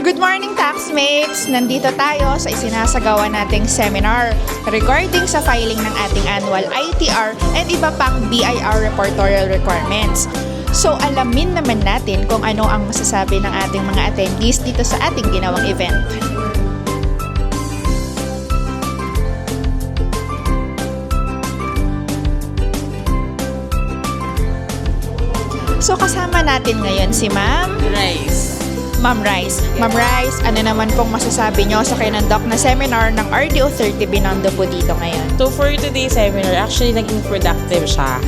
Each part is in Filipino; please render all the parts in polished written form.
Good morning, taxmates! Nandito tayo sa isinasagawa nating seminar regarding sa filing ng ating annual ITR and iba pang BIR reportorial requirements. So, alamin naman natin kung ano ang masasabi ng ating mga attendees dito sa ating ginawang event. So, kasama natin ngayon si Ma'am Rice. Ma'am Rice. Ma'am Rice, ano naman pong masasabi nyo sa kinandok na seminar ng RDO 30 Binondo po dito ngayon? So for today's seminar, actually naging productive siya.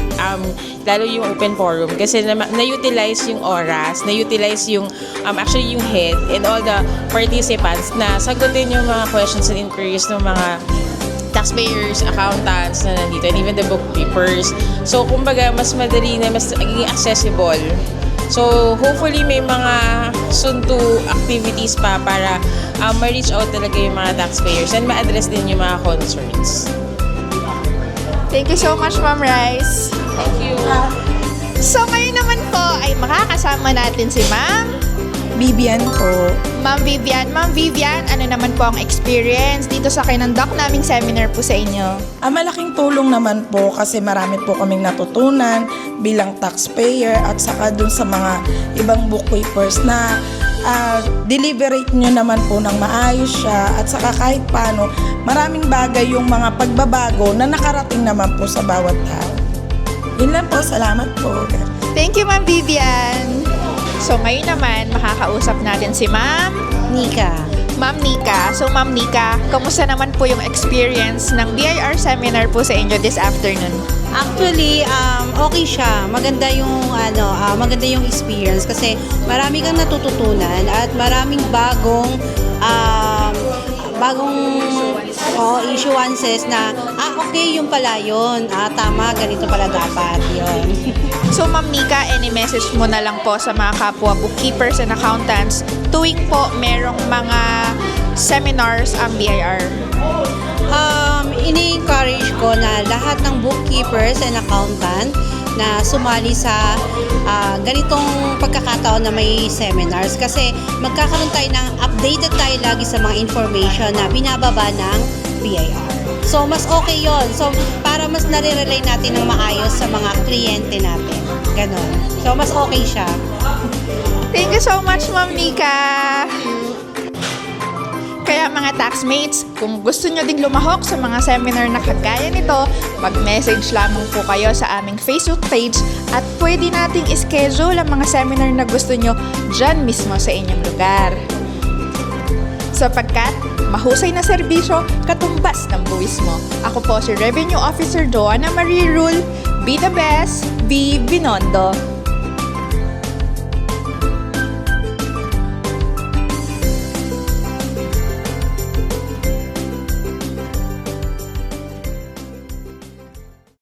Lalo yung open forum kasi na-utilize yung oras, na-utilize yung actually yung head and all the participants na sagutin yung mga questions and inquiries ng mga taxpayers, accountants na nandito, and even the bookkeepers. So kumbaga mas madali na, mas naging accessible. So, hopefully may mga soon-to activities pa para ma-reach out talaga yung mga taxpayers and ma-address din yung mga concerns. Thank you so much, Ma'am Rice. Thank you. So, ngayon naman po ay makakasama natin si Ma'am Vivian po. Ma'am Vivian, ano naman po ang experience dito sa kinandok naming seminar po sa inyo? Malaking tulong naman po kasi marami po kaming natutunan bilang taxpayer at saka dun sa mga ibang bookkeepers na deliberate nyo naman po ng maayos siya at saka kahit paano maraming bagay yung mga pagbabago na nakarating naman po sa bawat tao. Yun lang po, salamat po. Thank you, Ma'am Vivian. So, ngayon naman, makakausap natin si Ma'am Nika. Ma'am Nika. So, Ma'am Nika, kamusta naman po yung experience ng BIR seminar po sa inyo this afternoon? Actually, okay siya. Maganda yung experience kasi marami kang natututunan at maraming bagong issuances na okay, yung pala yun. Tama, ganito pala dapat yun. So, Ma'am Nika, any message mo na lang po sa mga kapwa bookkeepers and accountants tuwing po merong mga seminars ang BIR? Ini-encourage ko na lahat ng bookkeepers and accountant na sumali sa ganitong pagkakataon na may seminars kasi magkakaroon tayo ng updated tayo lagi sa mga information na binababa ng BIR. So, mas okay yon. So, para mas nare-relay natin ng maayos sa mga kliyente natin. Ganon. So, mas okay siya. Thank you so much, Ma'am Nika! Kaya mga taxmates, kung gusto nyo ding lumahok sa mga seminar na kagaya nito, mag-message lamang po kayo sa aming Facebook page at pwede nating ischedule ang mga seminar na gusto nyo dyan mismo sa inyong lugar. Sapagkat mahusay na serbisyo, katumbas ng buwis mo. Ako po si Revenue Officer Joanna Marie Rule. Be the best, be Binondo.